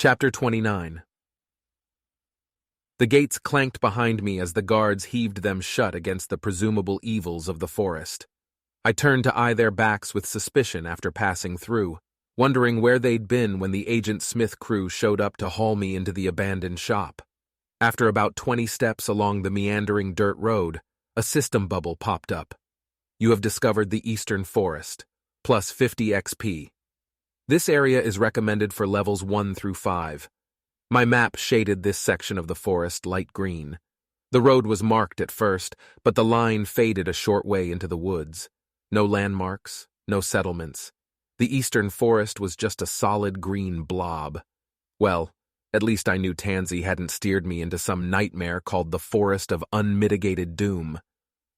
Chapter 29. The gates clanked behind me as the guards heaved them shut against the presumable evils of the forest. I turned to eye their backs with suspicion after passing through, wondering where they'd been when the Agent Smith crew showed up to haul me into the abandoned shop. After about 20 steps along the meandering dirt road, a system bubble popped up. You have discovered the Eastern Forest, plus 50 XP. This area is recommended for levels 1 through 5. My map shaded this section of the forest light green. The road was marked at first, but the line faded a short way into the woods. No landmarks, no settlements. The Eastern Forest was just a solid green blob. Well, at least I knew Tansy hadn't steered me into some nightmare called the Forest of Unmitigated Doom.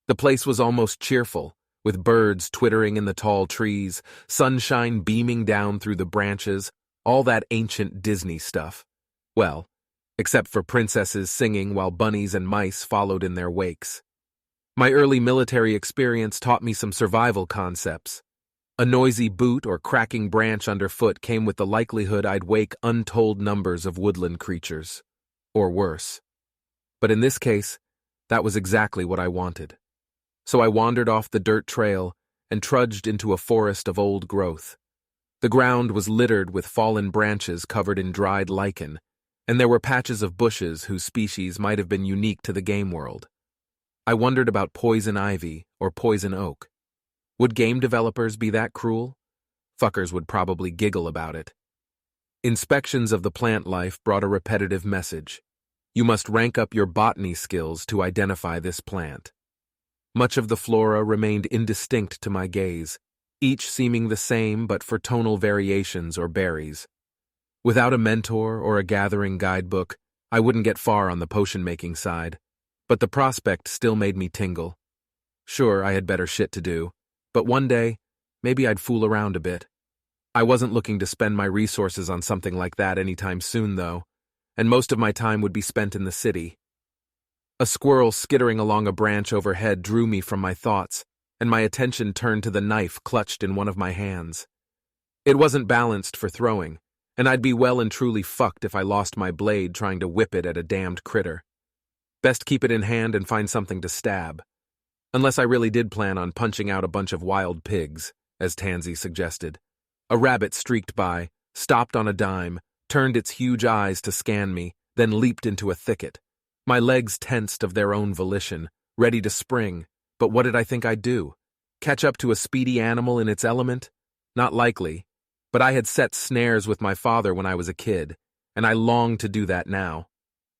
The place was almost cheerful, with birds twittering in the tall trees, sunshine beaming down through the branches, all that ancient Disney stuff. Well, except for princesses singing while bunnies and mice followed in their wakes. My early military experience taught me some survival concepts. A noisy boot or cracking branch underfoot came with the likelihood I'd wake untold numbers of woodland creatures. Or worse. But in this case, that was exactly what I wanted. So I wandered off the dirt trail and trudged into a forest of old growth. The ground was littered with fallen branches covered in dried lichen, and there were patches of bushes whose species might have been unique to the game world. I wondered about poison ivy or poison oak. Would game developers be that cruel? Fuckers would probably giggle about it. Inspections of the plant life brought a repetitive message. You must rank up your botany skills to identify this plant. Much of the flora remained indistinct to my gaze, each seeming the same but for tonal variations or berries. Without a mentor or a gathering guidebook, I wouldn't get far on the potion-making side, but the prospect still made me tingle. Sure, I had better shit to do, but one day, maybe I'd fool around a bit. I wasn't looking to spend my resources on something like that anytime soon, though, and most of my time would be spent in the city. A squirrel skittering along a branch overhead drew me from my thoughts, and my attention turned to the knife clutched in one of my hands. It wasn't balanced for throwing, and I'd be well and truly fucked if I lost my blade trying to whip it at a damned critter. Best keep it in hand and find something to stab. Unless I really did plan on punching out a bunch of wild pigs, as Tansy suggested. A rabbit streaked by, stopped on a dime, turned its huge eyes to scan me, then leaped into a thicket. My legs tensed of their own volition, ready to spring, but what did I think I'd do? Catch up to a speedy animal in its element? Not likely, but I had set snares with my father when I was a kid, and I longed to do that now.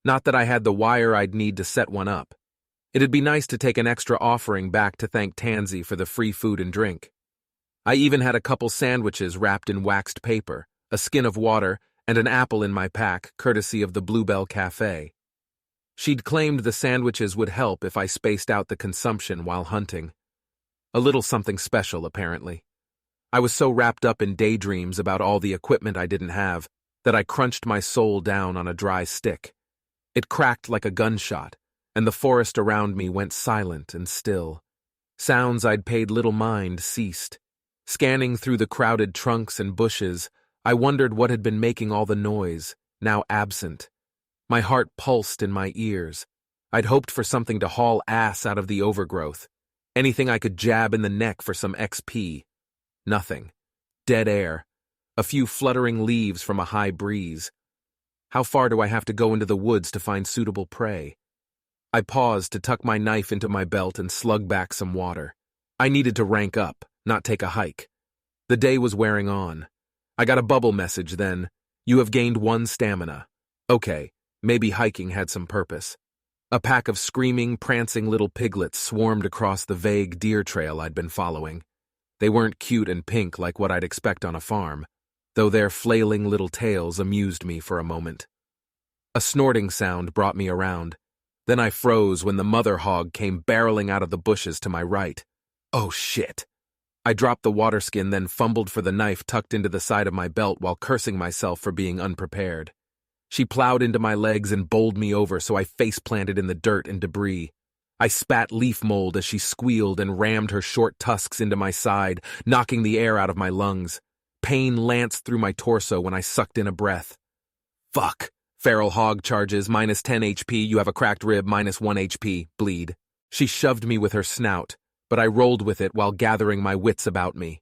Not that I had the wire I'd need to set one up. It'd be nice to take an extra offering back to thank Tansy for the free food and drink. I even had a couple sandwiches wrapped in waxed paper, a skin of water, and an apple in my pack, courtesy of the Bluebell Cafe. She'd claimed the sandwiches would help if I spaced out the consumption while hunting. A little something special, apparently. I was so wrapped up in daydreams about all the equipment I didn't have that I crunched my soul down on a dry stick. It cracked like a gunshot, and the forest around me went silent and still. Sounds I'd paid little mind ceased. Scanning through the crowded trunks and bushes, I wondered what had been making all the noise, now absent. My heart pulsed in my ears. I'd hoped for something to haul ass out of the overgrowth. Anything I could jab in the neck for some XP. Nothing. Dead air. A few fluttering leaves from a high breeze. How far do I have to go into the woods to find suitable prey? I paused to tuck my knife into my belt and slug back some water. I needed to rank up, not take a hike. The day was wearing on. I got a bubble message then. You have gained 1 stamina. Okay. Maybe hiking had some purpose. A pack of screaming, prancing little piglets swarmed across the vague deer trail I'd been following. They weren't cute and pink like what I'd expect on a farm, though their flailing little tails amused me for a moment. A snorting sound brought me around. Then I froze when the mother hog came barreling out of the bushes to my right. Oh shit. I dropped the water skin, then fumbled for the knife tucked into the side of my belt while cursing myself for being unprepared. She plowed into my legs and bowled me over so I face-planted in the dirt and debris. I spat leaf mold as she squealed and rammed her short tusks into my side, knocking the air out of my lungs. Pain lanced through my torso when I sucked in a breath. Fuck. Feral hog charges, minus 10 HP, you have a cracked rib, minus 1 HP, bleed. She shoved me with her snout, but I rolled with it while gathering my wits about me.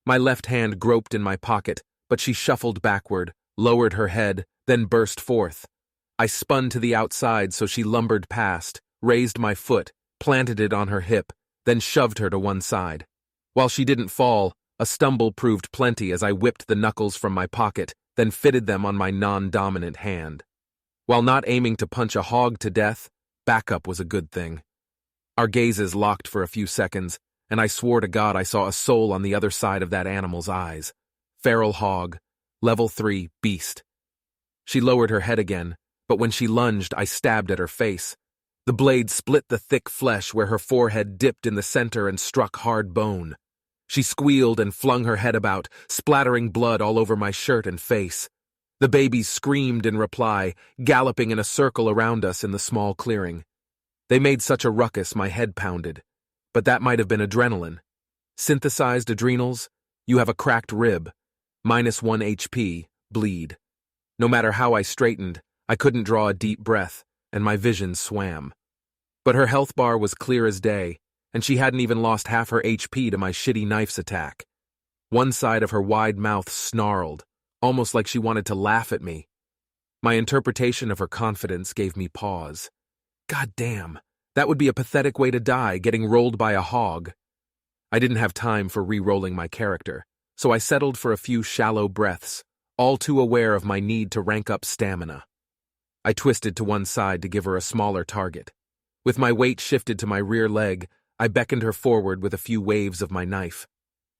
My left hand groped in my pocket, but she shuffled backward, lowered her head, then burst forth. I spun to the outside so she lumbered past, raised my foot, planted it on her hip, then shoved her to one side. While she didn't fall, a stumble proved plenty as I whipped the knuckles from my pocket, then fitted them on my non-dominant hand. While not aiming to punch a hog to death, backup was a good thing. Our gazes locked for a few seconds, and I swore to God I saw a soul on the other side of that animal's eyes. Feral hog, level 3, beast. She lowered her head again, but when she lunged, I stabbed at her face. The blade split the thick flesh where her forehead dipped in the center and struck hard bone. She squealed and flung her head about, splattering blood all over my shirt and face. The babies screamed in reply, galloping in a circle around us in the small clearing. They made such a ruckus my head pounded. But that might have been adrenaline. Synthesized adrenals, you have a cracked rib, minus 1 HP, bleed. No matter how I straightened, I couldn't draw a deep breath, and my vision swam. But her health bar was clear as day, and she hadn't even lost half her HP to my shitty knife's attack. One side of her wide mouth snarled, almost like she wanted to laugh at me. My interpretation of her confidence gave me pause. God damn, that would be a pathetic way to die, getting rolled by a hog. I didn't have time for re-rolling my character, so I settled for a few shallow breaths, all too aware of my need to rank up stamina. I twisted to one side to give her a smaller target. With my weight shifted to my rear leg, I beckoned her forward with a few waves of my knife.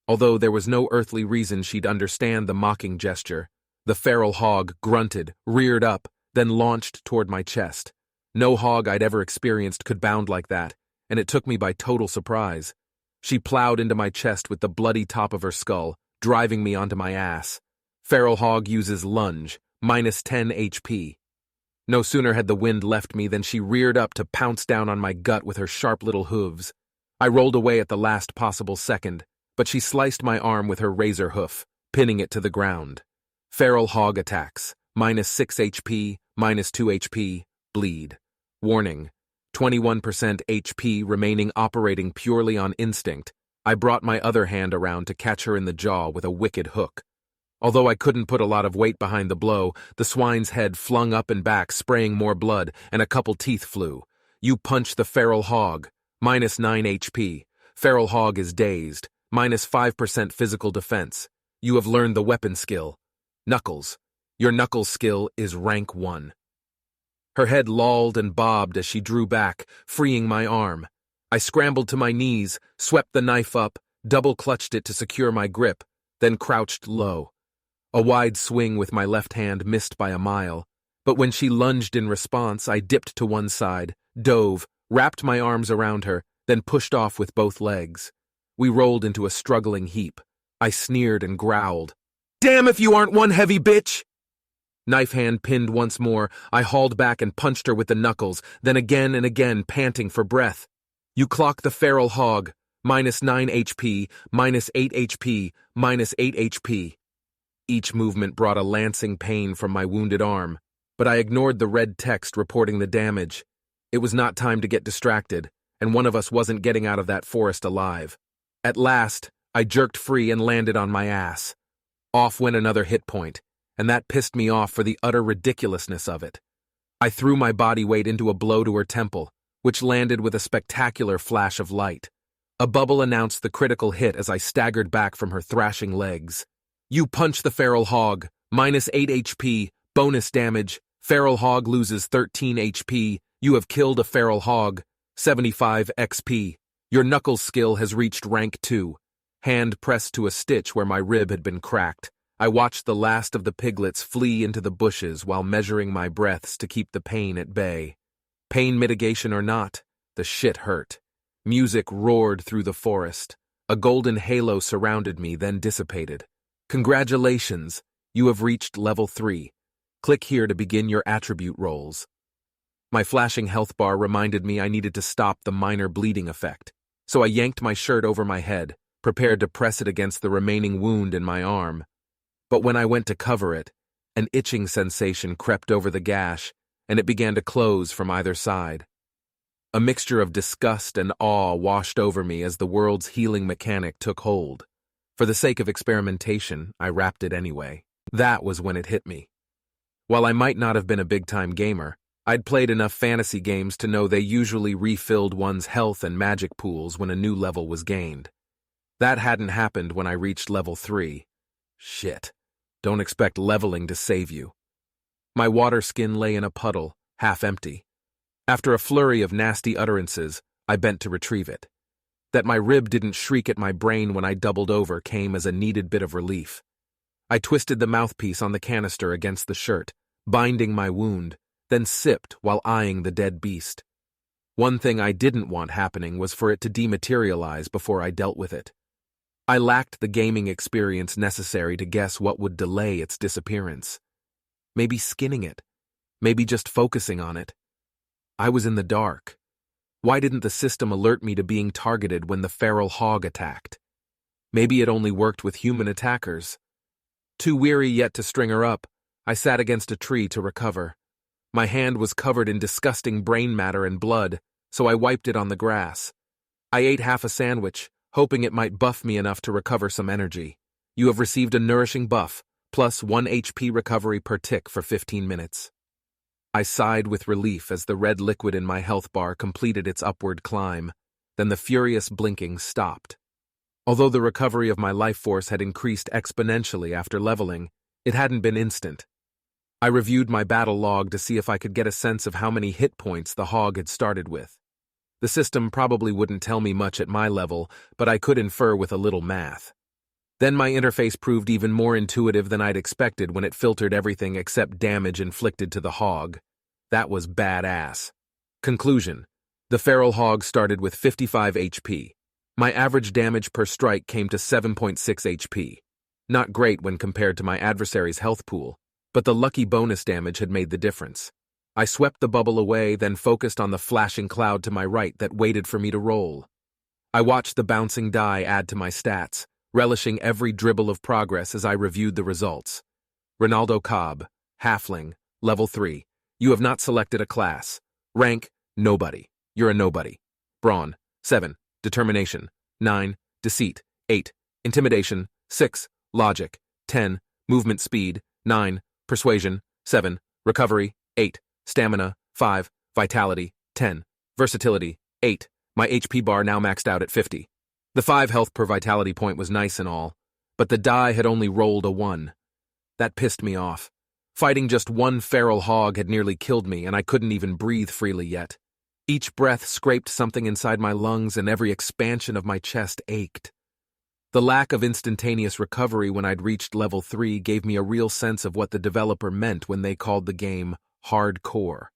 Although there was no earthly reason she'd understand the mocking gesture, the feral hog grunted, reared up, then launched toward my chest. No hog I'd ever experienced could bound like that, and it took me by total surprise. She plowed into my chest with the bloody top of her skull, driving me onto my ass. Feral hog uses lunge, minus 10 HP. No sooner had the wind left me than she reared up to pounce down on my gut with her sharp little hooves. I rolled away at the last possible second, but she sliced my arm with her razor hoof, pinning it to the ground. Feral hog attacks, minus 6 HP, minus 2 HP, bleed. Warning, 21% HP remaining operating purely on instinct. I brought my other hand around to catch her in the jaw with a wicked hook. Although I couldn't put a lot of weight behind the blow, the swine's head flung up and back, spraying more blood, and a couple teeth flew. You punch the feral hog, minus 9 HP. Feral hog is dazed, minus 5% physical defense. You have learned the weapon skill. Knuckles. Your knuckles skill is rank 1. Her head lolled and bobbed as she drew back, freeing my arm. I scrambled to my knees, swept the knife up, double-clutched it to secure my grip, then crouched low. A wide swing with my left hand missed by a mile, but when she lunged in response, I dipped to one side, dove, wrapped my arms around her, then pushed off with both legs. We rolled into a struggling heap. I sneered and growled. Damn if you aren't one heavy bitch! Knife hand pinned once more, I hauled back and punched her with the knuckles, then again and again, panting for breath. You clock the feral hog, minus 9 HP, minus 8 HP, minus 8 HP. Each movement brought a lancing pain from my wounded arm, but I ignored the red text reporting the damage. It was not time to get distracted, and one of us wasn't getting out of that forest alive. At last, I jerked free and landed on my ass. Off went another hit point, and that pissed me off for the utter ridiculousness of it. I threw my body weight into a blow to her temple, which landed with a spectacular flash of light. A bubble announced the critical hit as I staggered back from her thrashing legs. You punch the feral hog, minus 8 HP, bonus damage. Feral hog loses 13 HP. You have killed a feral hog, 75 XP. Your knuckles skill has reached rank 2. Hand pressed to a stitch where my rib had been cracked. I watched the last of the piglets flee into the bushes while measuring my breaths to keep the pain at bay. Pain mitigation or not, the shit hurt. Music roared through the forest. A golden halo surrounded me, then dissipated. Congratulations, you have reached level 3. Click here to begin your attribute rolls. My flashing health bar reminded me I needed to stop the minor bleeding effect, so I yanked my shirt over my head, prepared to press it against the remaining wound in my arm. But when I went to cover it, An itching sensation crept over the gash, and it began to close from either side. A mixture of disgust and awe washed over me as the world's healing mechanic took hold. For the sake of experimentation, I wrapped it anyway. That was when it hit me. While I might not have been a big-time gamer, I'd played enough fantasy games to know they usually refilled one's health and magic pools when a new level was gained. That hadn't happened when I reached level 3. Shit. Don't expect leveling to save you. My water skin lay in a puddle, half empty. After a flurry of nasty utterances, I bent to retrieve it. That my rib didn't shriek at my brain when I doubled over came as a needed bit of relief. I twisted the mouthpiece on the canister against the shirt, binding my wound, then sipped while eyeing the dead beast. One thing I didn't want happening was for it to dematerialize before I dealt with it. I lacked the gaming experience necessary to guess what would delay its disappearance. Maybe skinning it. Maybe just focusing on it. I was in the dark. Why didn't the system alert me to being targeted when the feral hog attacked? Maybe it only worked with human attackers. Too weary yet to string her up, I sat against a tree to recover. My hand was covered in disgusting brain matter and blood, so I wiped it on the grass. I ate half a sandwich, hoping it might buff me enough to recover some energy. You have received a nourishing buff, plus 1 HP recovery per tick for 15 minutes. I sighed with relief as the red liquid in my health bar completed its upward climb, then the furious blinking stopped. Although the recovery of my life force had increased exponentially after leveling, it hadn't been instant. I reviewed my battle log to see if I could get a sense of how many hit points the hog had started with. The system probably wouldn't tell me much at my level, but I could infer with a little math. Then my interface proved even more intuitive than I'd expected when it filtered everything except damage inflicted to the hog. That was badass. Conclusion: the feral hog started with 55 HP. My average damage per strike came to 7.6 HP. Not great when compared to my adversary's health pool, but the lucky bonus damage had made the difference. I swept the bubble away, then focused on the flashing cloud to my right that waited for me to roll. I watched the bouncing die add to my stats, relishing every dribble of progress as I reviewed the results. Ronaldo Cobb, Halfling, Level 3. You have not selected a class. Rank, Nobody. You're a nobody. Brawn, 7. Determination, 9. Deceit, 8. Intimidation, 6. Logic, 10. Movement speed, 9. Persuasion, 7. Recovery, 8. Stamina, 5. Vitality, 10. Versatility, 8. My HP bar now maxed out at 50. The 5 health per vitality point was nice and all, but the die had only rolled a 1. That pissed me off. Fighting just one feral hog had nearly killed me, and I couldn't even breathe freely yet. Each breath scraped something inside my lungs, and every expansion of my chest ached. The lack of instantaneous recovery when I'd reached level 3 gave me a real sense of what the developer meant when they called the game hardcore.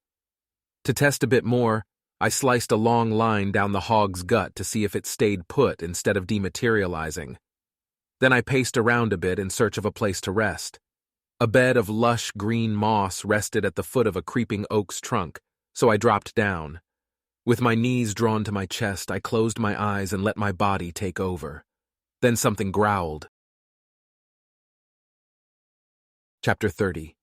To test a bit more, I sliced a long line down the hog's gut to see if it stayed put instead of dematerializing. Then I paced around a bit in search of a place to rest. A bed of lush green moss rested at the foot of a creeping oak's trunk, so I dropped down. With my knees drawn to my chest, I closed my eyes and let my body take over. Then something growled. Chapter 30.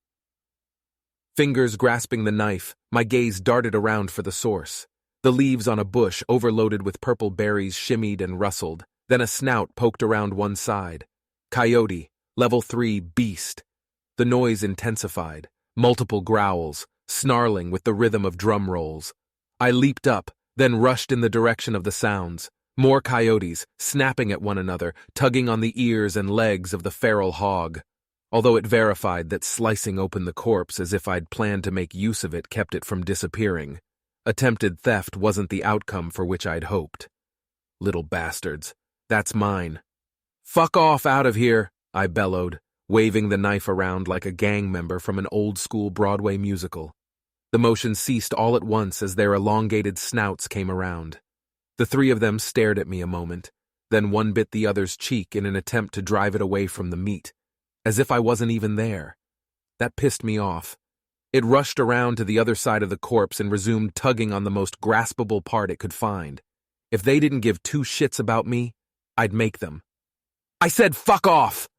Fingers grasping the knife, my gaze darted around for the source. The leaves on a bush overloaded with purple berries shimmied and rustled, then a snout poked around one side. Coyote, level 3 beast. The noise intensified, multiple growls, snarling with the rhythm of drum rolls. I leaped up, then rushed in the direction of the sounds. More coyotes, snapping at one another, tugging on the ears and legs of the feral hog. Although it verified that slicing open the corpse as if I'd planned to make use of it kept it from disappearing. Attempted theft wasn't the outcome for which I'd hoped. Little bastards. That's mine. Fuck off out of here, I bellowed, waving the knife around like a gang member from an old-school Broadway musical. The motion ceased all at once as their elongated snouts came around. The 3 of them stared at me a moment, then one bit the other's cheek in an attempt to drive it away from the meat, as if I wasn't even there. That pissed me off. It rushed around to the other side of the corpse and resumed tugging on the most graspable part it could find. If they didn't give 2 shits about me, I'd make them. I said fuck off!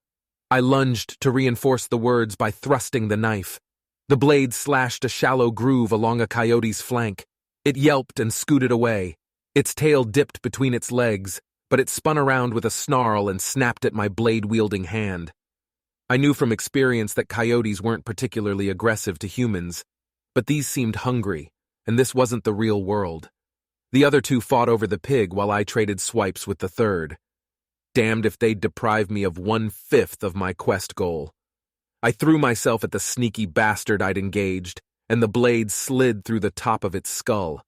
I lunged to reinforce the words by thrusting the knife. The blade slashed a shallow groove along a coyote's flank. It yelped and scooted away. Its tail dipped between its legs, but it spun around with a snarl and snapped at my blade-wielding hand. I knew from experience that coyotes weren't particularly aggressive to humans, but these seemed hungry, and this wasn't the real world. The other two fought over the pig while I traded swipes with the third. Damned if they'd deprive me of 1/5 of my quest goal. I threw myself at the sneaky bastard I'd engaged, and the blade slid through the top of its skull.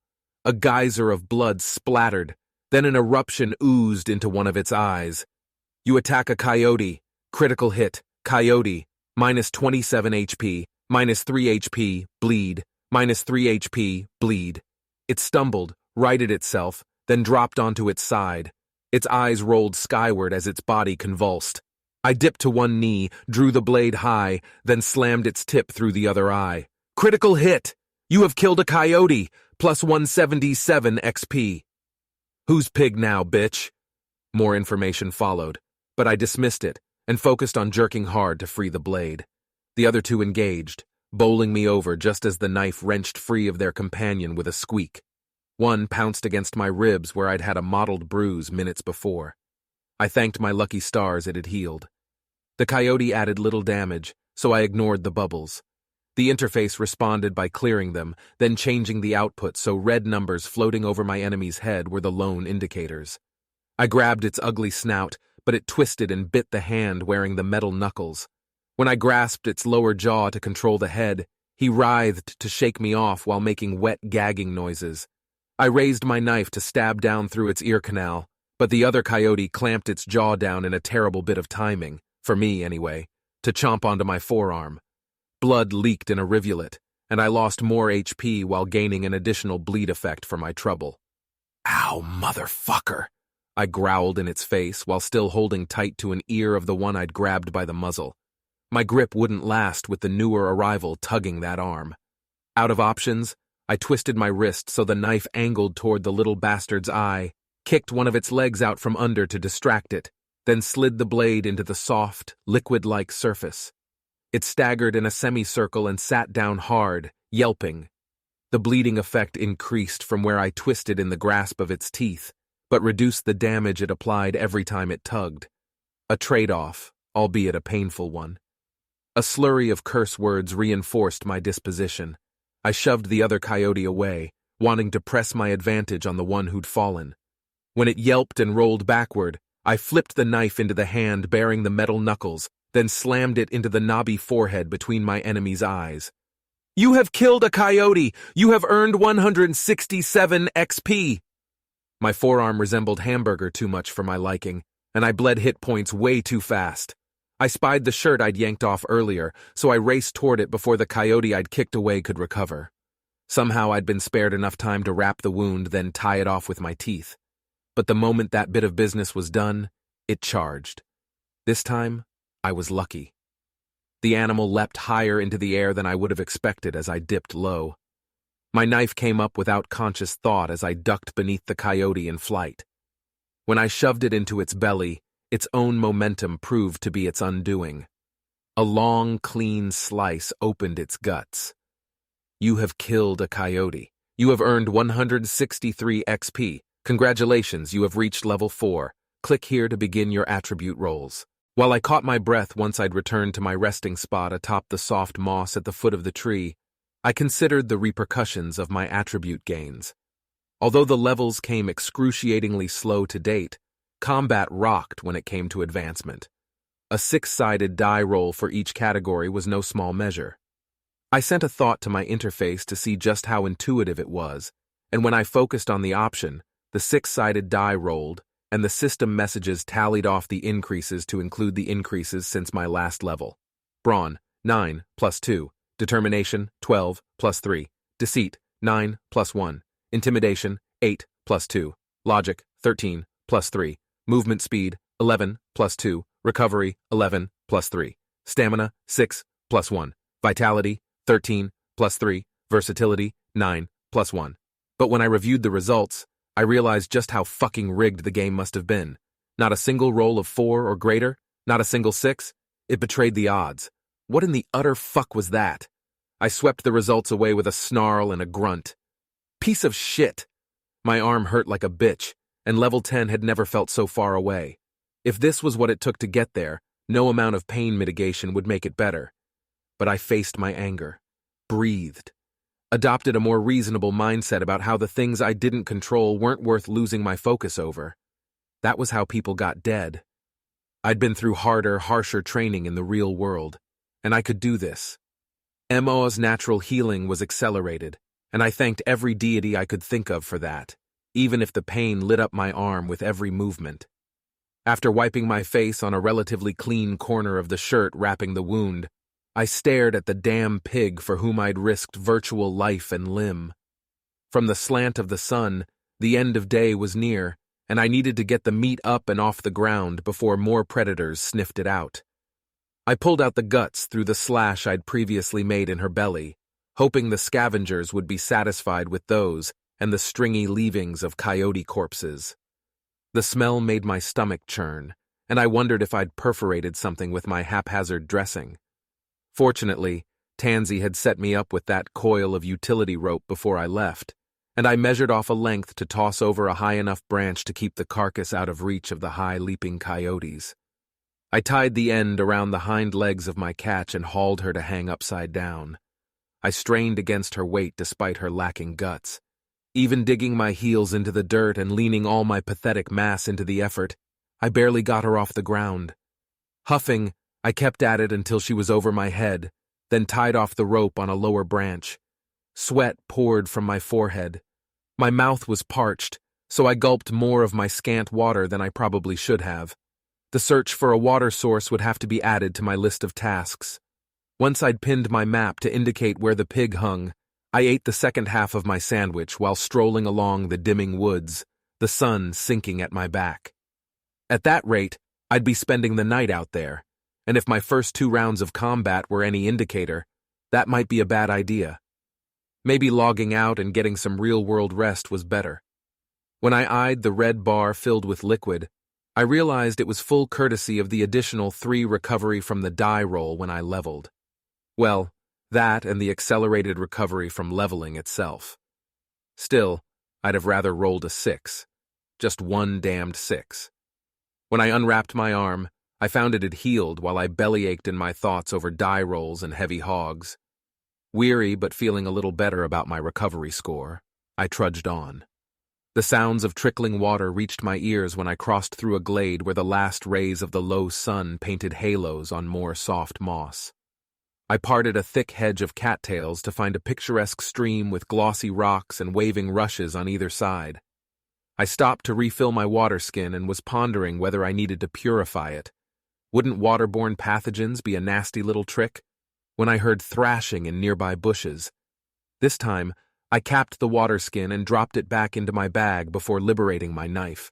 A geyser of blood splattered, then an eruption oozed into one of its eyes. You attack a coyote. Critical hit. Coyote. -27 HP. -3 HP. Bleed. -3 HP. Bleed. It stumbled, righted itself, then dropped onto its side. Its eyes rolled skyward as its body convulsed. I dipped to one knee, drew the blade high, then slammed its tip through the other eye. Critical hit! You have killed a coyote! +177 XP. Who's pig now, bitch? More information followed, but I dismissed it and focused on jerking hard to free the blade. The other two engaged, bowling me over just as the knife wrenched free of their companion with a squeak. One pounced against my ribs where I'd had a mottled bruise minutes before. I thanked my lucky stars it had healed. The coyote added little damage, so I ignored the bubbles. The interface responded by clearing them, then changing the output so red numbers floating over my enemy's head were the lone indicators. I grabbed its ugly snout, but it twisted and bit the hand wearing the metal knuckles. When I grasped its lower jaw to control the head, he writhed to shake me off while making wet gagging noises. I raised my knife to stab down through its ear canal, but the other coyote clamped its jaw down in a terrible bit of timing, for me anyway, to chomp onto my forearm. Blood leaked in a rivulet, and I lost more HP while gaining an additional bleed effect for my trouble. Ow, motherfucker! I growled in its face while still holding tight to an ear of the one I'd grabbed by the muzzle. My grip wouldn't last with the newer arrival tugging that arm. Out of options, I twisted my wrist so the knife angled toward the little bastard's eye, kicked one of its legs out from under to distract it, then slid the blade into the soft, liquid-like surface. It staggered in a semicircle and sat down hard, yelping. The bleeding effect increased from where I twisted in the grasp of its teeth, but reduced the damage it applied every time it tugged. A trade-off, albeit a painful one. A slurry of curse words reinforced my disposition. I shoved the other coyote away, wanting to press my advantage on the one who'd fallen. When it yelped and rolled backward, I flipped the knife into the hand bearing the metal knuckles, then slammed it into the knobby forehead between my enemy's eyes. You have killed a coyote! You have earned 167 XP! My forearm resembled hamburger too much for my liking, and I bled hit points way too fast. I spied the shirt I'd yanked off earlier, so I raced toward it before the coyote I'd kicked away could recover. Somehow I'd been spared enough time to wrap the wound, then tie it off with my teeth. But the moment that bit of business was done, it charged. This time, I was lucky. The animal leapt higher into the air than I would have expected as I dipped low. My knife came up without conscious thought as I ducked beneath the coyote in flight. When I shoved it into its belly, its own momentum proved to be its undoing. A long, clean slice opened its guts. You have killed a coyote. You have earned 163 XP. Congratulations, you have reached level 4. Click here to begin your attribute rolls. While I caught my breath once I'd returned to my resting spot atop the soft moss at the foot of the tree, I considered the repercussions of my attribute gains. Although the levels came excruciatingly slow to date, combat rocked when it came to advancement. A 6-sided die roll for each category was no small measure. I sent a thought to my interface to see just how intuitive it was, and when I focused on the option, the 6-sided die rolled, and the system messages tallied off the increases to include the increases since my last level. Brawn, 9 + 2. Determination, 12 + 3. Deceit, 9 + 1. Intimidation, 8 + 2. Logic, 13 + 3. Movement speed, 11 + 2. Recovery, 11 + 3. Stamina, 6 + 1. Vitality, 13 + 3. Versatility, 9 + 1. But when I reviewed the results, I realized just how fucking rigged the game must have been. Not a single roll of 4 or greater, not a single 6. It betrayed the odds. What in the utter fuck was that? I swept the results away with a snarl and a grunt. Piece of shit! My arm hurt like a bitch, and level 10 had never felt so far away. If this was what it took to get there, no amount of pain mitigation would make it better. But I faced my anger, breathed, adopted a more reasonable mindset about how the things I didn't control weren't worth losing my focus over. That was how people got dead. I'd been through harder, harsher training in the real world, and I could do this. Mo's natural healing was accelerated, and I thanked every deity I could think of for that, even if the pain lit up my arm with every movement. After wiping my face on a relatively clean corner of the shirt wrapping the wound, I stared at the damn pig for whom I'd risked virtual life and limb. From the slant of the sun, the end of day was near, and I needed to get the meat up and off the ground before more predators sniffed it out. I pulled out the guts through the slash I'd previously made in her belly, hoping the scavengers would be satisfied with those and the stringy leavings of coyote corpses. The smell made my stomach churn, and I wondered if I'd perforated something with my haphazard dressing. Fortunately, Tansy had set me up with that coil of utility rope before I left, and I measured off a length to toss over a high enough branch to keep the carcass out of reach of the high-leaping coyotes. I tied the end around the hind legs of my catch and hauled her to hang upside down. I strained against her weight despite her lacking guts. Even digging my heels into the dirt and leaning all my pathetic mass into the effort, I barely got her off the ground. Huffing, I kept at it until she was over my head, then tied off the rope on a lower branch. Sweat poured from my forehead. My mouth was parched, so I gulped more of my scant water than I probably should have. The search for a water source would have to be added to my list of tasks. Once I'd pinned my map to indicate where the pig hung, I ate the second half of my sandwich while strolling along the dimming woods, the sun sinking at my back. At that rate, I'd be spending the night out there, and if my first 2 rounds of combat were any indicator, that might be a bad idea. Maybe logging out and getting some real-world rest was better. When I eyed the red bar filled with liquid, I realized it was full courtesy of the additional 3 recovery from the die roll when I leveled. Well, that and the accelerated recovery from leveling itself. Still, I'd have rather rolled a 6. Just one damned 6. When I unwrapped my arm, I found it had healed while I bellyached in my thoughts over die rolls and heavy hogs. Weary but feeling a little better about my recovery score, I trudged on. The sounds of trickling water reached my ears when I crossed through a glade where the last rays of the low sun painted halos on more soft moss. I parted a thick hedge of cattails to find a picturesque stream with glossy rocks and waving rushes on either side. I stopped to refill my water skin and was pondering whether I needed to purify it. Wouldn't waterborne pathogens be a nasty little trick? When I heard thrashing in nearby bushes. This time, I capped the water skin and dropped it back into my bag before liberating my knife.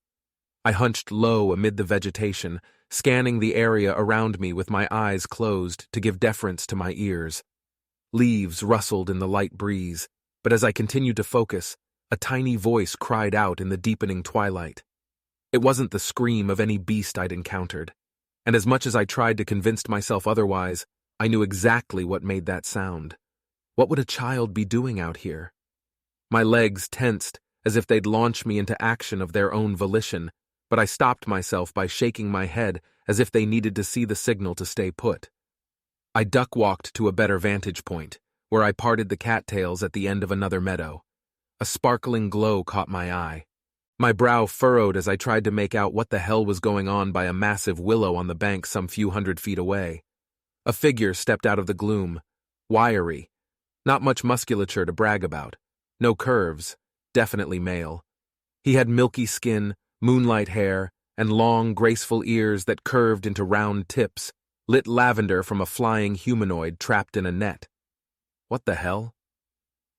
I hunched low amid the vegetation, scanning the area around me with my eyes closed to give deference to my ears. Leaves rustled in the light breeze, but as I continued to focus, a tiny voice cried out in the deepening twilight. It wasn't the scream of any beast I'd encountered, and as much as I tried to convince myself otherwise, I knew exactly what made that sound. What would a child be doing out here? My legs tensed as if they'd launch me into action of their own volition, but I stopped myself by shaking my head as if they needed to see the signal to stay put. I duck-walked to a better vantage point, where I parted the cattails at the end of another meadow. A sparkling glow caught my eye. My brow furrowed as I tried to make out what the hell was going on by a massive willow on the bank some few hundred feet away. A figure stepped out of the gloom, wiry, not much musculature to brag about, no curves, definitely male. He had milky skin, moonlight hair, and long, graceful ears that curved into round tips, lit lavender from a flying humanoid trapped in a net. What the hell?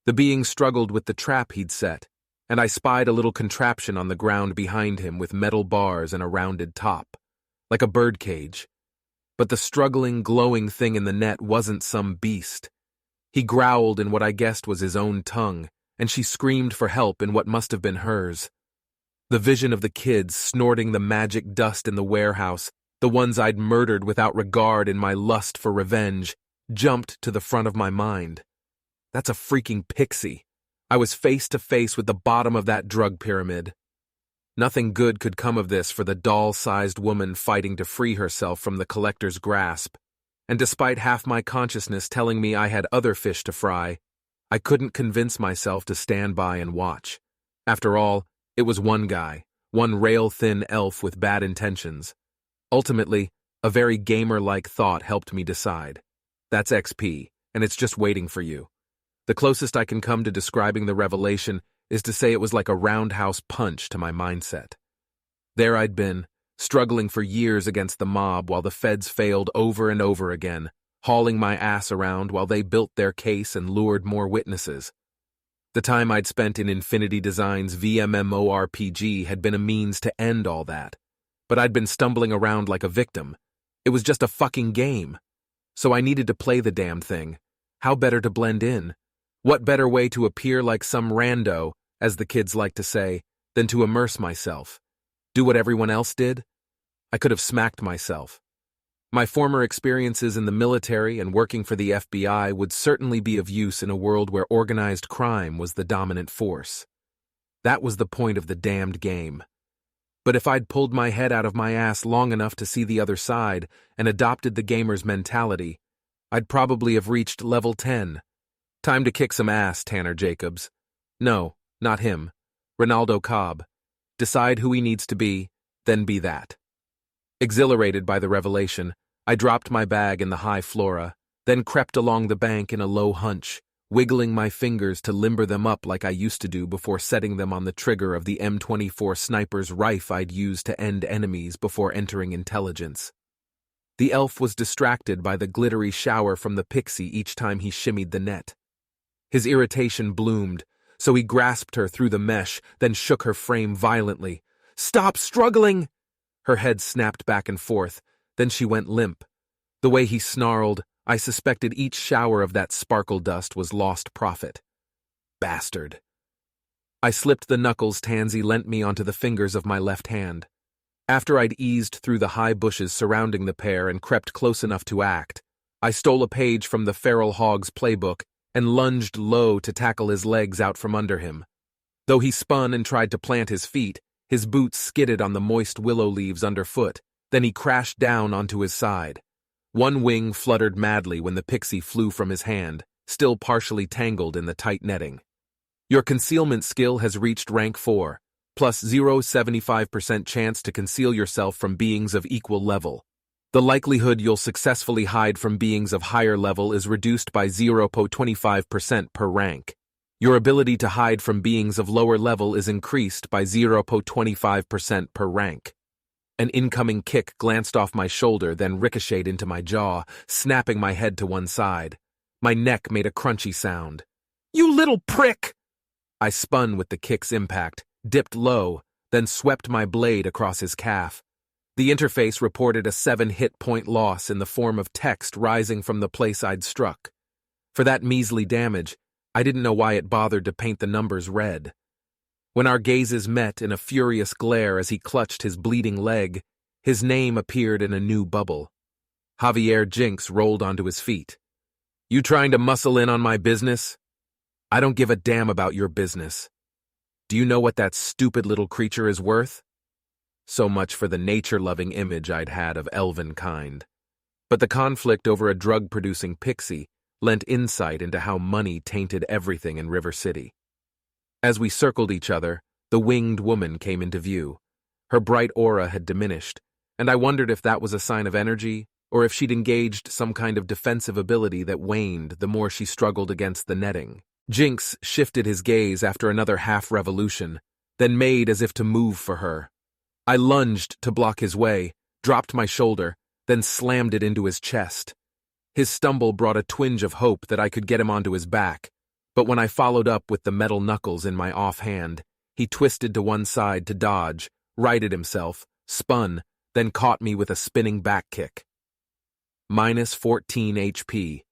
The being struggled with the trap he'd set, and I spied a little contraption on the ground behind him with metal bars and a rounded top, like a birdcage. But the struggling, glowing thing in the net wasn't some beast. He growled in what I guessed was his own tongue, and she screamed for help in what must have been hers. The vision of the kids snorting the magic dust in the warehouse The ones I'd murdered without regard in my lust for revenge, jumped to the front of my mind. That's a freaking pixie. I was face to face with the bottom of that drug pyramid. Nothing good could come of this for the doll-sized woman fighting to free herself from the collector's grasp. And despite half my consciousness telling me I had other fish to fry, I couldn't convince myself to stand by and watch. After all, it was one guy, one rail-thin elf with bad intentions. Ultimately, a very gamer-like thought helped me decide. That's XP, and it's just waiting for you. The closest I can come to describing the revelation is to say it was like a roundhouse punch to my mindset. There I'd been, struggling for years against the mob while the feds failed over and over again, hauling my ass around while they built their case and lured more witnesses. The time I'd spent in Infinity Design's VMMORPG had been a means to end all that, but I'd been stumbling around like a victim. It was just a fucking game. So I needed to play the damn thing. How better to blend in? What better way to appear like some rando, as the kids like to say, than to immerse myself? Do what everyone else did? I could have smacked myself. My former experiences in the military and working for the FBI would certainly be of use in a world where organized crime was the dominant force. That was the point of the damned game. But if I'd pulled my head out of my ass long enough to see the other side and adopted the gamer's mentality, I'd probably have reached level 10. Time to kick some ass, Tanner Jacobs. No, not him. Ronaldo Cobb. Decide who he needs to be, then be that. Exhilarated by the revelation, I dropped my bag in the high flora, then crept along the bank in a low hunch, wiggling my fingers to limber them up like I used to do before setting them on the trigger of the M24 sniper's rifle I'd used to end enemies before entering intelligence. The elf was distracted by the glittery shower from the pixie each time he shimmied the net. His irritation bloomed, so he grasped her through the mesh, then shook her frame violently. "Stop struggling!" Her head snapped back and forth, then she went limp. The way he snarled, I suspected each shower of that sparkle dust was lost profit. Bastard. I slipped the knuckles Tansy lent me onto the fingers of my left hand. After I'd eased through the high bushes surrounding the pair and crept close enough to act, I stole a page from the feral hog's playbook and lunged low to tackle his legs out from under him. Though he spun and tried to plant his feet, his boots skidded on the moist willow leaves underfoot, then he crashed down onto his side. One wing fluttered madly when the pixie flew from his hand, still partially tangled in the tight netting. Your concealment skill has reached rank 4, plus 0.75% chance to conceal yourself from beings of equal level. The likelihood you'll successfully hide from beings of higher level is reduced by 0.25% per rank. Your ability to hide from beings of lower level is increased by 0.25% per rank. An incoming kick glanced off my shoulder, then ricocheted into my jaw, snapping my head to one side. My neck made a crunchy sound. "You little prick!" I spun with the kick's impact, dipped low, then swept my blade across his calf. The interface reported a 7-hit point loss in the form of text rising from the place I'd struck. For that measly damage, I didn't know why it bothered to paint the numbers red. When our gazes met in a furious glare as he clutched his bleeding leg, his name appeared in a new bubble. Javier Jinx rolled onto his feet. "You trying to muscle in on my business? I don't give a damn about your business. Do you know what that stupid little creature is worth?" So much for the nature-loving image I'd had of elven kind. But the conflict over a drug-producing pixie lent insight into how money tainted everything in River City. As we circled each other, the winged woman came into view. Her bright aura had diminished, and I wondered if that was a sign of energy, or if she'd engaged some kind of defensive ability that waned the more she struggled against the netting. Jinx shifted his gaze after another half-revolution, then made as if to move for her. I lunged to block his way, dropped my shoulder, then slammed it into his chest. His stumble brought a twinge of hope that I could get him onto his back, but when I followed up with the metal knuckles in my offhand, he twisted to one side to dodge, righted himself, spun, then caught me with a spinning back kick. Minus 14 HP.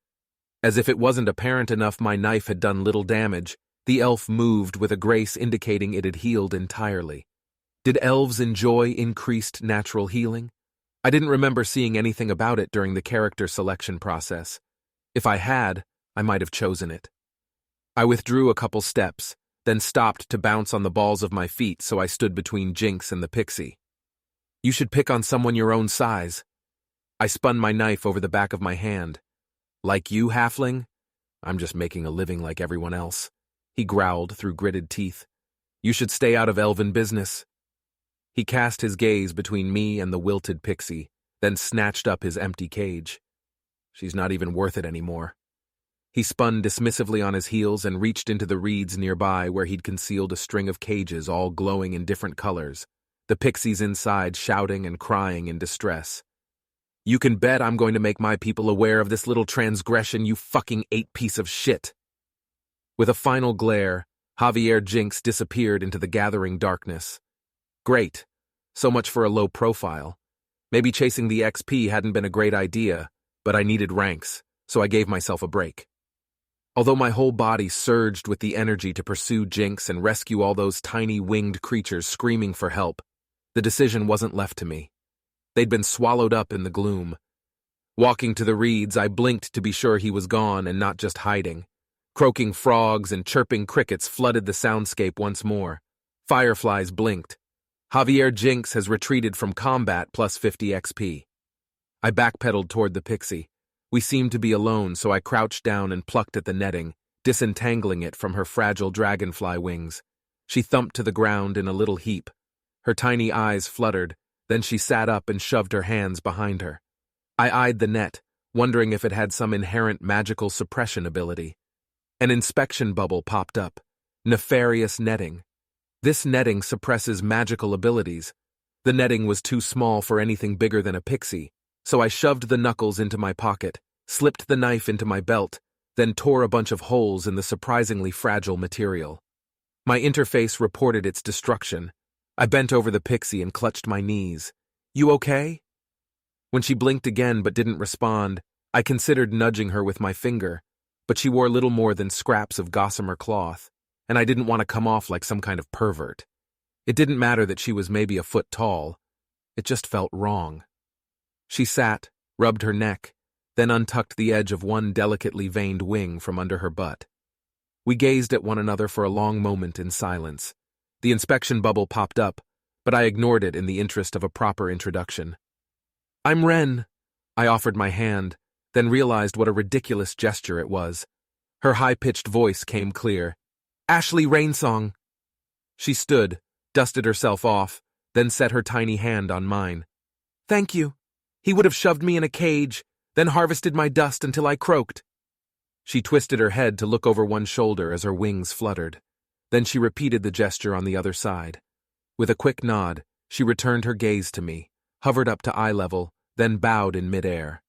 As if it wasn't apparent enough my knife had done little damage, the elf moved with a grace indicating it had healed entirely. Did elves enjoy increased natural healing? I didn't remember seeing anything about it during the character selection process. If I had, I might have chosen it. I withdrew a couple steps, then stopped to bounce on the balls of my feet so I stood between Jinx and the pixie. You should pick on someone your own size. I spun my knife over the back of my hand. Like you, halfling? I'm just making a living like everyone else. He growled through gritted teeth. You should stay out of elven business. He cast his gaze between me and the wilted pixie, then snatched up his empty cage. She's not even worth it anymore. He spun dismissively on his heels and reached into the reeds nearby where he'd concealed a string of cages all glowing in different colors, the pixies inside shouting and crying in distress. You can bet I'm going to make my people aware of this little transgression, you fucking 8-piece of shit. With a final glare, Javier Jinx disappeared into the gathering darkness. Great. So much for a low profile. Maybe chasing the XP hadn't been a great idea, but I needed ranks, so I gave myself a break. Although my whole body surged with the energy to pursue Jinx and rescue all those tiny winged creatures screaming for help, the decision wasn't left to me. They'd been swallowed up in the gloom. Walking to the reeds, I blinked to be sure he was gone and not just hiding. Croaking frogs and chirping crickets flooded the soundscape once more. Fireflies blinked. Javier Jinx has retreated from combat plus 50 XP. I backpedaled toward the pixie. We seemed to be alone, so I crouched down and plucked at the netting, disentangling it from her fragile dragonfly wings. She thumped to the ground in a little heap. Her tiny eyes fluttered, then she sat up and shoved her hands behind her. I eyed the net, wondering if it had some inherent magical suppression ability. An inspection bubble popped up. Nefarious netting. This netting suppresses magical abilities. The netting was too small for anything bigger than a pixie, so I shoved the knuckles into my pocket, slipped the knife into my belt, then tore a bunch of holes in the surprisingly fragile material. My interface reported its destruction. I bent over the pixie and clutched my knees. You okay? When she blinked again but didn't respond, I considered nudging her with my finger, but she wore little more than scraps of gossamer cloth, and I didn't want to come off like some kind of pervert. It didn't matter that she was maybe a foot tall. It just felt wrong. She sat, rubbed her neck, then untucked the edge of one delicately veined wing from under her butt. We gazed at one another for a long moment in silence. The inspection bubble popped up, but I ignored it in the interest of a proper introduction. I'm Ren. I offered my hand, then realized what a ridiculous gesture it was. Her high-pitched voice came clear. Ashley Rainsong. She stood, dusted herself off, then set her tiny hand on mine. Thank you. He would have shoved me in a cage, then harvested my dust until I croaked. She twisted her head to look over one shoulder as her wings fluttered. Then she repeated the gesture on the other side. With a quick nod, she returned her gaze to me, hovered up to eye level, then bowed in midair.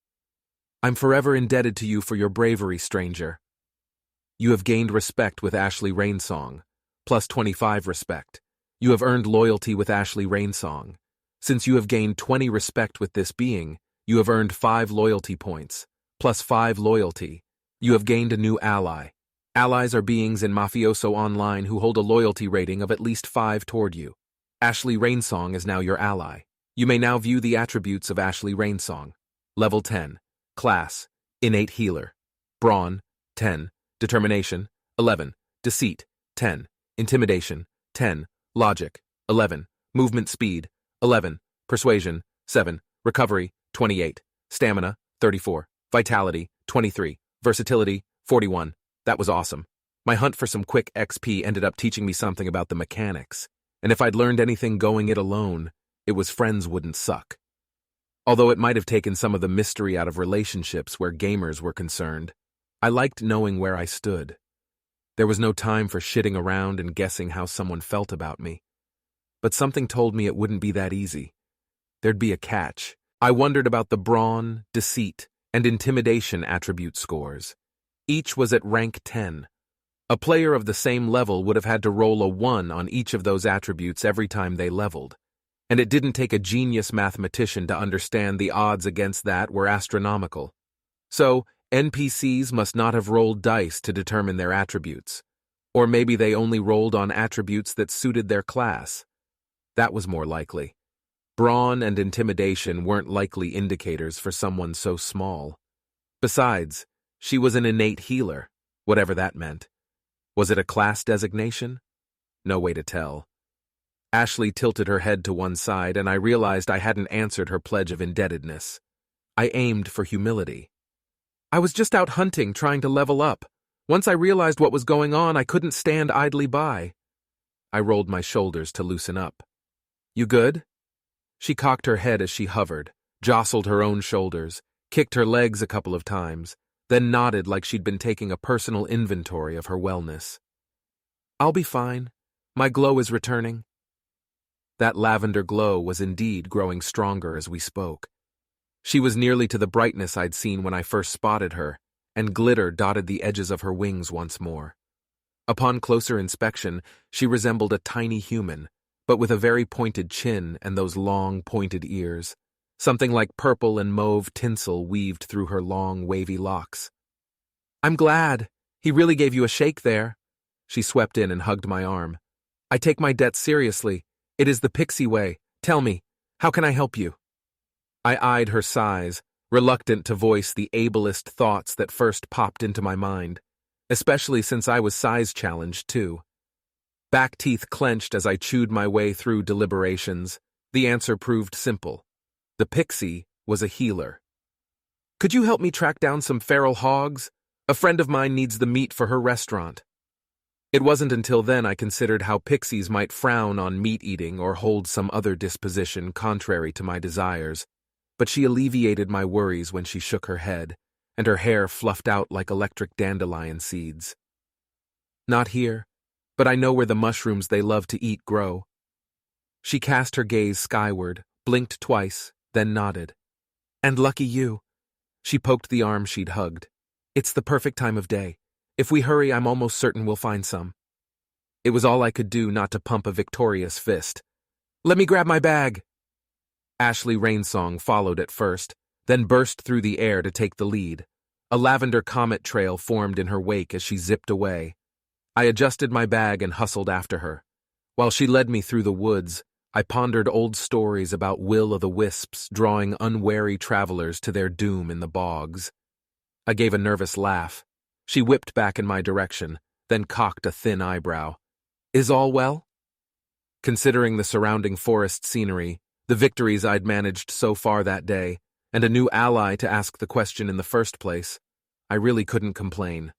I'm forever indebted to you for your bravery, stranger. You have gained respect with Ashley Rainsong, plus 25 respect. You have earned loyalty with Ashley Rainsong. Since you have gained 20 respect with this being, you have earned 5 loyalty points, plus 5 loyalty. You have gained a new ally. Allies are beings in Mafioso Online who hold a loyalty rating of at least 5 toward you. Ashley Rainsong is now your ally. You may now view the attributes of Ashley Rainsong. Level 10. Class, Innate Healer. Brawn, 10. Determination, 11. Deceit, 10. Intimidation, 10. Logic, 11. Movement speed, 11. Persuasion, 7. Recovery, 28. Stamina, 34. Vitality, 23. Versatility, 41. That was awesome. My hunt for some quick XP ended up teaching me something about the mechanics, and if I'd learned anything going it alone, it was friends wouldn't suck. Although it might have taken some of the mystery out of relationships where gamers were concerned, I liked knowing where I stood. There was no time for shitting around and guessing how someone felt about me. But something told me it wouldn't be that easy. There'd be a catch. I wondered about the brawn, deceit, and intimidation attribute scores. Each was at rank 10. A player of the same level would have had to roll a 1 on each of those attributes every time they leveled. And it didn't take a genius mathematician to understand the odds against that were astronomical. So, NPCs must not have rolled dice to determine their attributes. Or maybe they only rolled on attributes that suited their class. That was more likely. Brawn and intimidation weren't likely indicators for someone so small. Besides, she was an innate healer, whatever that meant. Was it a class designation? No way to tell. Ashley tilted her head to one side, and I realized I hadn't answered her pledge of indebtedness. I aimed for humility. I was just out hunting, trying to level up. Once I realized what was going on, I couldn't stand idly by. I rolled my shoulders to loosen up. You good? She cocked her head as she hovered, jostled her own shoulders, kicked her legs a couple of times, then nodded like she'd been taking a personal inventory of her wellness. I'll be fine. My glow is returning. That lavender glow was indeed growing stronger as we spoke. She was nearly to the brightness I'd seen when I first spotted her, and glitter dotted the edges of her wings once more. Upon closer inspection, she resembled a tiny human, but with a very pointed chin and those long, pointed ears. Something like purple and mauve tinsel weaved through her long, wavy locks. I'm glad. He really gave you a shake there. She swept in and hugged my arm. I take my debt seriously. It is the pixie way. Tell me, how can I help you? I eyed her size, reluctant to voice the ableist thoughts that first popped into my mind, especially since I was size-challenged, too. Back teeth clenched as I chewed my way through deliberations. The answer proved simple. The pixie was a healer. Could you help me track down some feral hogs? A friend of mine needs the meat for her restaurant. It wasn't until then I considered how pixies might frown on meat-eating or hold some other disposition contrary to my desires, but she alleviated my worries when she shook her head, and her hair fluffed out like electric dandelion seeds. Not here, but I know where the mushrooms they love to eat grow. She cast her gaze skyward, blinked twice, then nodded. And lucky you. She poked the arm she'd hugged. It's the perfect time of day. If we hurry, I'm almost certain we'll find some. It was all I could do not to pump a victorious fist. Let me grab my bag. Ashley Rainsong followed at first, then burst through the air to take the lead. A lavender comet trail formed in her wake as she zipped away. I adjusted my bag and hustled after her. While she led me through the woods, I pondered old stories about will-o'-the-wisps drawing unwary travelers to their doom in the bogs. I gave a nervous laugh. She whipped back in my direction, then cocked a thin eyebrow. Is all well? Considering the surrounding forest scenery, the victories I'd managed so far that day, and a new ally to ask the question in the first place, I really couldn't complain.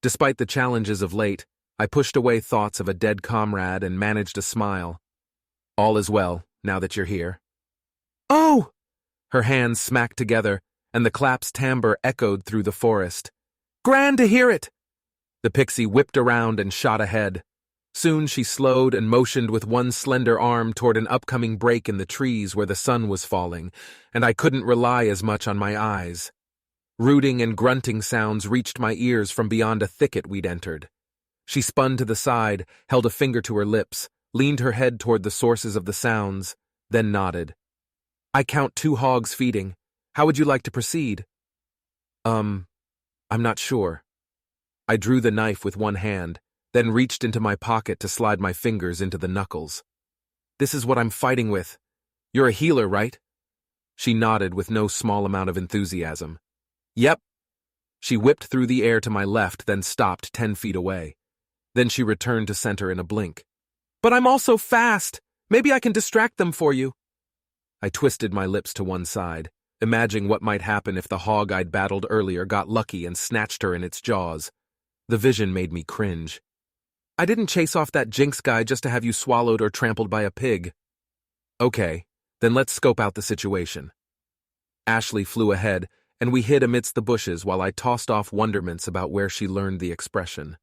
Despite the challenges of late, I pushed away thoughts of a dead comrade and managed a smile. All is well, now that you're here. Oh! Her hands smacked together, and the clap's timbre echoed through the forest. Grand to hear it! The pixie whipped around and shot ahead. Soon she slowed and motioned with one slender arm toward an upcoming break in the trees where the sun was falling, and I couldn't rely as much on my eyes. Rooting and grunting sounds reached my ears from beyond a thicket we'd entered. She spun to the side, held a finger to her lips, leaned her head toward the sources of the sounds, then nodded. I count 2 hogs feeding. How would you like to proceed? I'm not sure. I drew the knife with one hand, then reached into my pocket to slide my fingers into the knuckles. This is what I'm fighting with. You're a healer, right? She nodded with no small amount of enthusiasm. Yep. She whipped through the air to my left, then stopped 10 feet away. Then she returned to center in a blink. But I'm also fast. Maybe I can distract them for you. I twisted my lips to one side, imagining what might happen if the hog I'd battled earlier got lucky and snatched her in its jaws. The vision made me cringe. I didn't chase off that Jinx guy just to have you swallowed or trampled by a pig. Okay, then let's scope out the situation. Ashley flew ahead, and we hid amidst the bushes while I tossed off wonderments about where she learned the expression.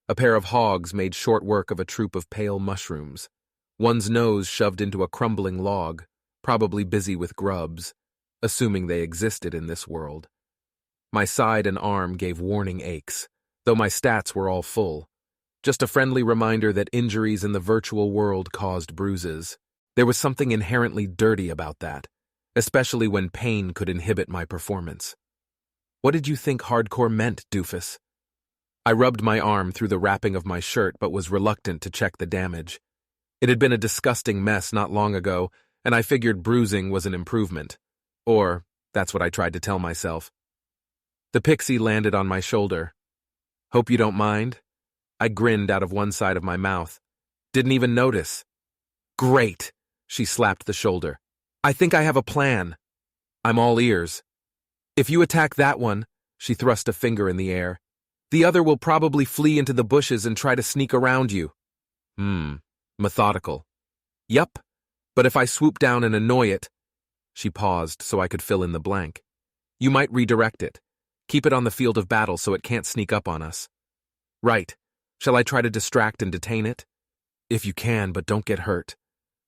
A pair of hogs made short work of a troop of pale mushrooms. One's nose shoved into a crumbling log, probably busy with grubs, assuming they existed in this world. My side and arm gave warning aches, though my stats were all full. Just a friendly reminder that injuries in the virtual world caused bruises. There was something inherently dirty about that, especially when pain could inhibit my performance. What did you think hardcore meant, doofus? I rubbed my arm through the wrapping of my shirt but was reluctant to check the damage. It had been a disgusting mess not long ago, and I figured bruising was an improvement. Or, that's what I tried to tell myself. The pixie landed on my shoulder. Hope you don't mind? I grinned out of one side of my mouth. Didn't even notice. Great, she slapped the shoulder. I think I have a plan. I'm all ears. If you attack that one, she thrust a finger in the air, the other will probably flee into the bushes and try to sneak around you. Methodical. Yup, but if I swoop down and annoy it, she paused so I could fill in the blank. You might redirect it. Keep it on the field of battle so it can't sneak up on us. Right. Shall I try to distract and detain it? If you can, but don't get hurt.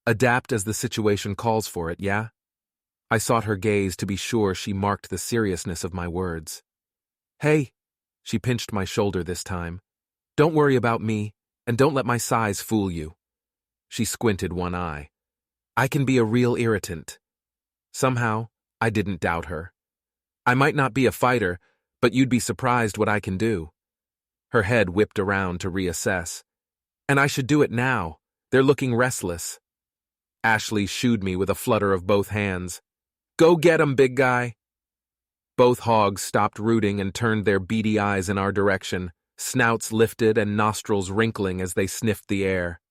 Adapt as the situation calls for it, yeah? I sought her gaze to be sure she marked the seriousness of my words. Hey, she pinched my shoulder this time. Don't worry about me, and don't let my size fool you. She squinted one eye. I can be a real irritant. Somehow, I didn't doubt her. I might not be a fighter, but you'd be surprised what I can do. Her head whipped around to reassess. And I should do it now. They're looking restless. Ashley shooed me with a flutter of both hands. Go get 'em, big guy. Both hogs stopped rooting and turned their beady eyes in our direction, snouts lifted and nostrils wrinkling as they sniffed the air.